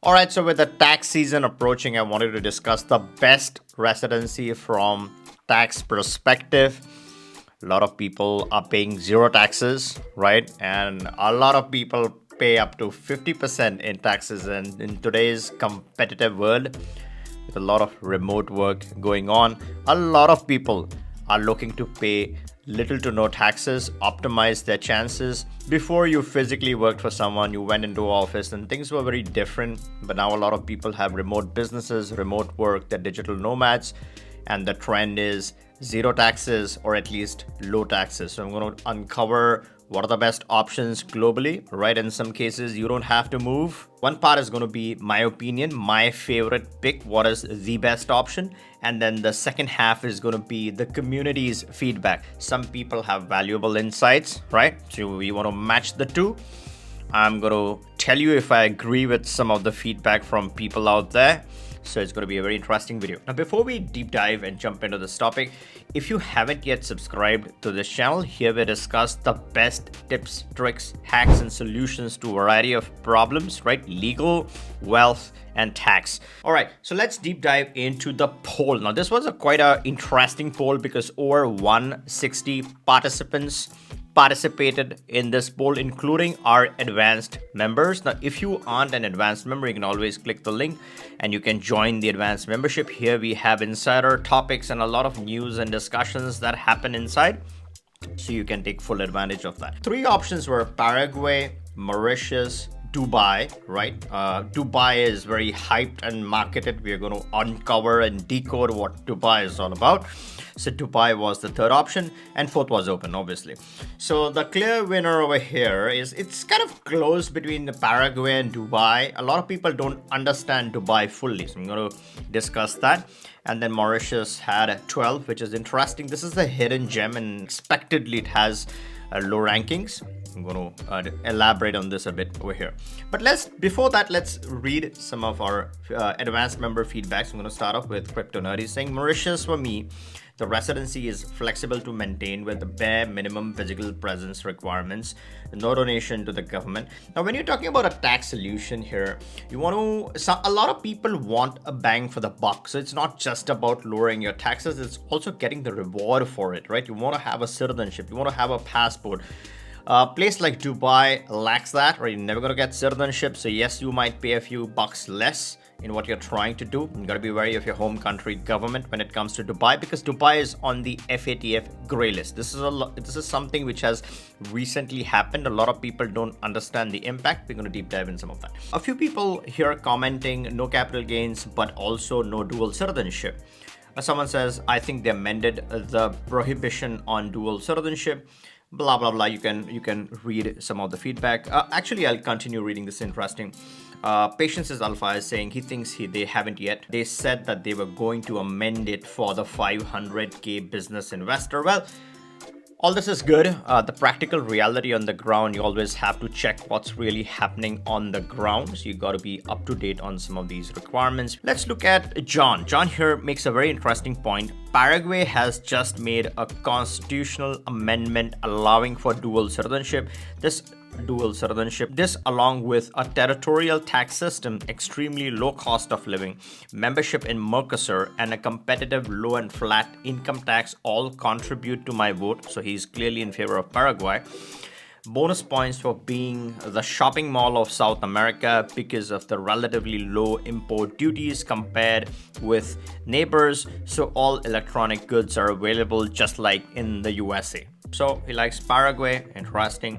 All right, so with the tax season approaching, I wanted to discuss the best residency from tax perspective. A lot of people are paying zero taxes, right? And a lot of people pay up to 50% in taxes. And in today's competitive world, with a lot of remote work going on, a lot of people are looking to pay little to no taxes, optimize their chances. Before you physically worked for someone, you went into office and things were very different. But now a lot of people have remote businesses, remote work, they're digital nomads, and the trend is zero taxes or at least low taxes. So I'm going to uncover what are the best options globally, right? In some cases, you don't have to move. One part is going to be my opinion, my favorite pick, what is the best option. And then the second half is going to be the community's feedback. Some people have valuable insights, right? So we want to match the two. I'm going to tell you if I agree with some of the feedback from people out there. So it's going to be a very interesting video. Now, before we deep dive and jump into this topic, if you haven't yet subscribed to this channel, here we discuss the best tips, tricks, hacks, and solutions to a variety of problems, right? Legal, wealth, and tax. All right, so let's deep dive into the poll. Now, this was quite an interesting poll because over 160 participants participated in this poll, including our advanced members. Now, if you aren't an advanced member, you can always click the link and you can join the advanced membership. Here we have insider topics and a lot of news and discussions that happen inside, so you can take full advantage of that. Three options were Paraguay, Mauritius, Dubai, right? Dubai is very hyped and marketed. We are going to uncover and decode what Dubai is all about. So Dubai was the third option, and fourth was open, obviously. So the clear winner over here is, it's kind of close between the Paraguay and Dubai. A lot of people don't understand Dubai fully, so I'm going to discuss that. And then Mauritius had 12, which is interesting. This is a hidden gem, and expectedly it has low rankings. I'm going to elaborate on this a bit over here. But before that, let's read some of our advanced member feedbacks. I'm going to start off with Crypto Nerdy saying, Mauritius for me, the residency is flexible to maintain with the bare minimum physical presence requirements, no donation to the government. Now, when you're talking about a tax solution here, a lot of people want a bang for the buck. So it's not just about lowering your taxes, it's also getting the reward for it, right? You want to have a citizenship, you want to have a passport. A place like Dubai lacks that, right? You're never going to get citizenship. So yes, you might pay a few bucks less in what you're trying to do. You got to be wary of your home country government when it comes to Dubai, because Dubai is on the FATF gray list. This is something which has recently happened. A lot of people don't understand the impact. We're going to deep dive in some of that. A few people here commenting no capital gains, but also no dual citizenship. Someone says, I think they amended the prohibition on dual citizenship. Blah blah blah. You can read some of the feedback. Actually, I'll continue reading this. Interesting. Patience is Alpha is saying he thinks they haven't yet. They said that they were going to amend it for the 500k business investor. Well, all this is good. The practical reality on the ground, you always have to check what's really happening on the ground. So you got to be up to date on some of these requirements. Let's look at John. John here makes a very interesting point. Paraguay has just made a constitutional amendment allowing for dual citizenship. This along with a territorial tax system, extremely low cost of living, membership in Mercosur, and a competitive low and flat income tax all contribute to my vote. So he's clearly in favor of Paraguay. Bonus points for being the shopping mall of South America because of the relatively low import duties compared with neighbors. So all electronic goods are available just like in the USA. So he likes Paraguay. Interesting.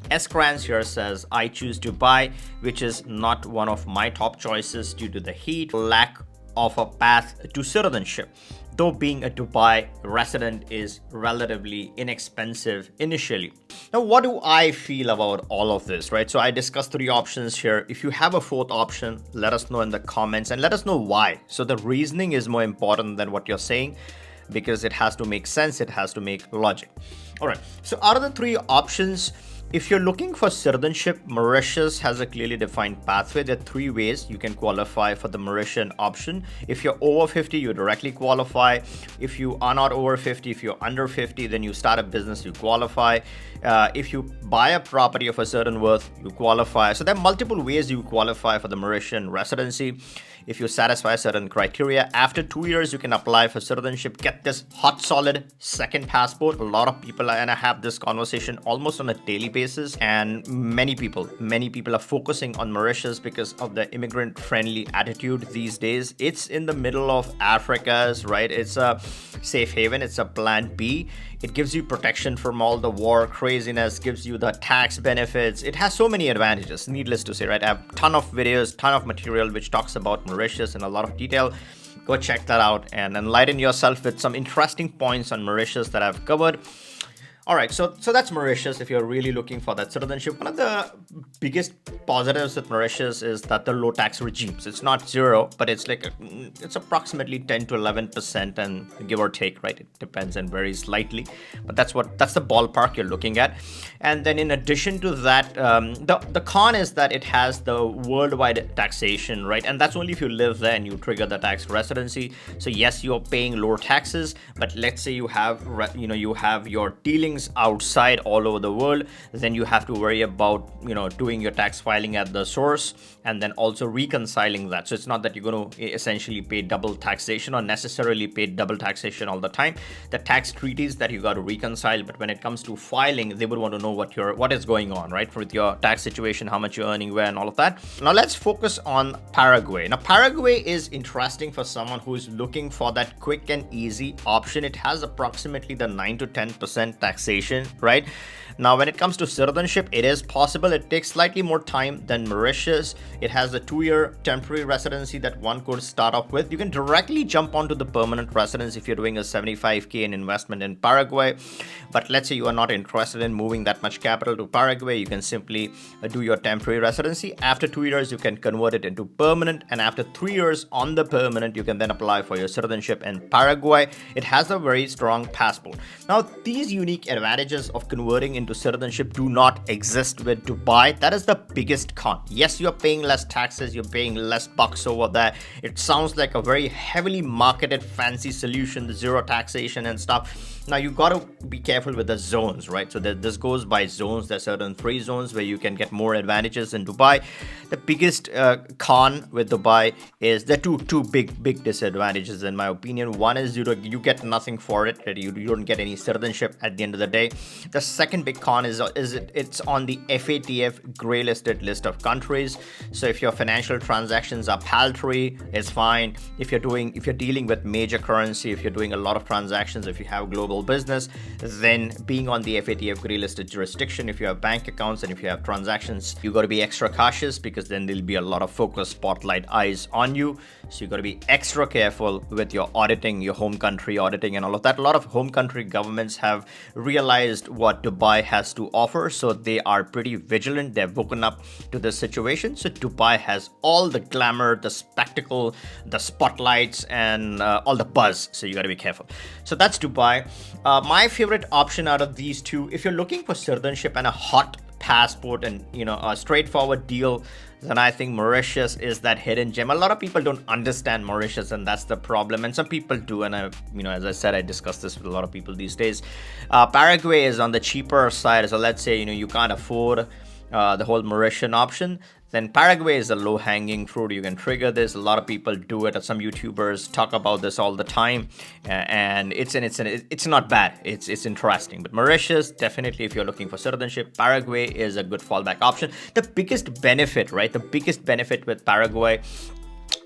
Eskrans here says, I choose Dubai, which is not one of my top choices due to the heat, lack of a path to citizenship. Though being a Dubai resident is relatively inexpensive initially. Now, what do I feel about all of this, right? So I discussed three options here. If you have a fourth option, let us know in the comments and let us know why. So the reasoning is more important than what you're saying, because it has to make sense. It has to make logic. All right. So out of the three options, If you're looking for citizenship, Mauritius has a clearly defined pathway. There are three ways you can qualify for the Mauritian option. If you're over 50, you directly qualify. If you are not over 50, if you're under 50, then you start a business, you qualify. If you buy a property of a certain worth, you qualify. So there are multiple ways you qualify for the Mauritian residency. If you satisfy certain criteria, after 2 years, you can apply for citizenship, get this hot, solid second passport. A lot of people, and I have this conversation almost on a daily basis, and many people are focusing on Mauritius because of the immigrant-friendly attitude these days. It's in the middle of Africa's, right? It's a safe haven. It's a plan B. It gives you protection from all the war craziness, gives you the tax benefits. It has so many advantages, needless to say, right? I have a ton of videos, ton of material which talks about Mauritius in a lot of detail. Go check that out and enlighten yourself with some interesting points on Mauritius that I've covered. All right, so that's Mauritius if you're really looking for that citizenship. One of the biggest positives with Mauritius is that the low tax regimes. It's not zero, but it's it's approximately 10 to 11% and give or take, right? It depends and varies slightly, but that's the ballpark you're looking at. And then in addition to that, the con is that it has the worldwide taxation, right? And that's only if you live there and you trigger the tax residency. So yes, you're paying lower taxes, but let's say you have your dealings outside all over the world, then you have to worry about doing your tax filing at the source and then also reconciling that. So it's not that you're going to essentially pay double taxation or necessarily pay double taxation all the time. The tax treaties that you got to reconcile, but when it comes to filing, they would want to know what is going on, right, with your tax situation, how much you're earning, where, and all of that. Now let's focus on Paraguay. Now Paraguay is interesting for someone who is looking for that quick and easy option. It has approximately the 9 to 10% taxation, right? Now, when it comes to citizenship, it is possible. It takes slightly more time than Mauritius. It has a 2-year temporary residency that one could start off with. You can directly jump onto the permanent residence if you're doing a 75K in investment in Paraguay. But let's say you are not interested in moving that much capital to Paraguay, you can simply do your temporary residency. After 2 years, you can convert it into permanent. And after 3 years on the permanent, you can then apply for your citizenship in Paraguay. It has a very strong passport. Now, these unique advantages of converting into citizenship do not exist with Dubai. That is the biggest con. Yes, you're paying less taxes, you're paying less bucks over there. It sounds like a very heavily marketed fancy solution, the zero taxation and stuff. Now you got to be careful with the zones, right? So this goes by zones. There's certain free zones where you can get more advantages in Dubai. The biggest con with Dubai is there are two big disadvantages in my opinion. One is you get nothing for it. You don't get any citizenship at the end of the day. The second big con is it's on the FATF gray listed list of countries. So if your financial transactions are paltry, it's fine. If you're dealing with major currency, if you're doing a lot of transactions, if you have global business, then being on the FATF gray listed jurisdiction, if you have bank accounts and if you have transactions, you got to be extra cautious because then there'll be a lot of focus, spotlight, eyes on you. So you got to be extra careful with your auditing, your home country auditing and all of that. A lot of home country governments have realized what Dubai has to offer, so they are pretty vigilant. They've woken up to the situation. So Dubai has all the glamour, the spectacle, the spotlights, and all the buzz. So you got to be careful. So that's Dubai. My favorite option out of these two, if you're looking for citizenship and a hot passport and a straightforward deal, then I think Mauritius is that hidden gem. A lot of people don't understand Mauritius, and that's the problem. And some people do, and as I said, I discuss this with a lot of people these days. Paraguay is on the cheaper side, so let's say you can't afford the whole Mauritian option. Then Paraguay is a low-hanging fruit. You can trigger this. A lot of people do it. Some YouTubers talk about this all the time, and it's not bad. It's interesting. But Mauritius, definitely, if you're looking for citizenship, Paraguay is a good fallback option. The biggest benefit, right? The biggest benefit with Paraguay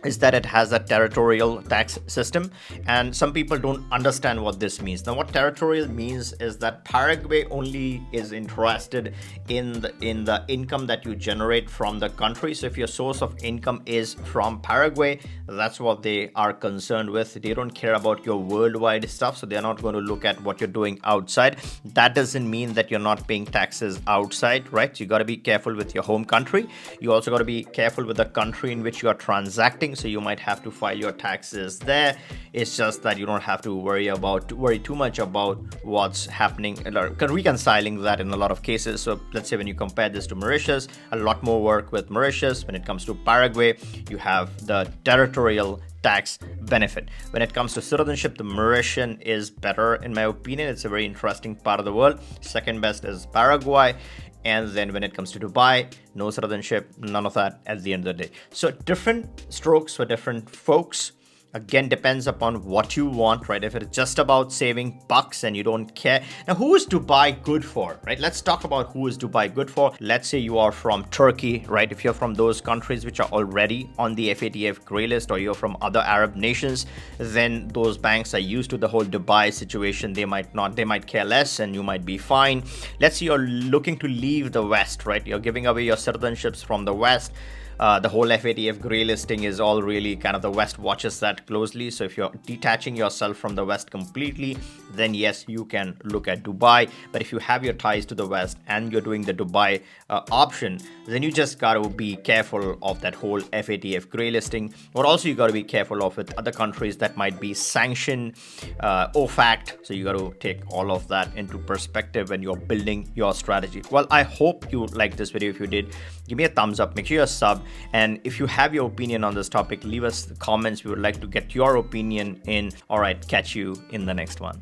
is that it has a territorial tax system, and some people don't understand what this means. Now, what territorial means is that Paraguay only is interested in the income that you generate from the country. So if your source of income is from Paraguay, that's what they are concerned with. They don't care about your worldwide stuff, so they're not going to look at what you're doing outside. That doesn't mean that you're not paying taxes outside, right? So you got to be careful with your home country. You also got to be careful with the country in which you are transacting thing, so you might have to file your taxes there. It's just that you don't have to worry too much about what's happening or reconciling that in a lot of cases. So let's say when you compare this to Mauritius, a lot more work with Mauritius. When it comes to Paraguay, you have the territorial tax benefit. When it comes to citizenship, the Mauritian is better in my opinion. It's a very interesting part of the world. Second best is Paraguay. And then when it comes to Dubai, no citizenship, none of that at the end of the day. So different strokes for different folks. Again, depends upon what you want, right? If it's just about saving bucks and you don't care. Now, who is Dubai good for, right? Let's talk about who is Dubai good for. Let's say you are from Turkey, right? If you're from those countries which are already on the FATF gray list, or you're from other Arab nations, then those banks are used to the whole Dubai situation. They might care less and you might be fine. Let's say you're looking to leave the West, right? You're giving away your citizenships from the West. The whole FATF grey listing is all really kind of the West watches that closely. So if you're detaching yourself from the West completely, then yes, you can look at Dubai. But if you have your ties to the West and you're doing the Dubai option, then you just got to be careful of that whole FATF grey listing. But also you got to be careful of with other countries that might be sanctioned, OFAC. So you got to take all of that into perspective when you're building your strategy. Well, I hope you liked this video. If you did, give me a thumbs up, make sure you're sub. And if you have your opinion on this topic, leave us the comments. We would like to get your opinion in. All right, catch you in the next one.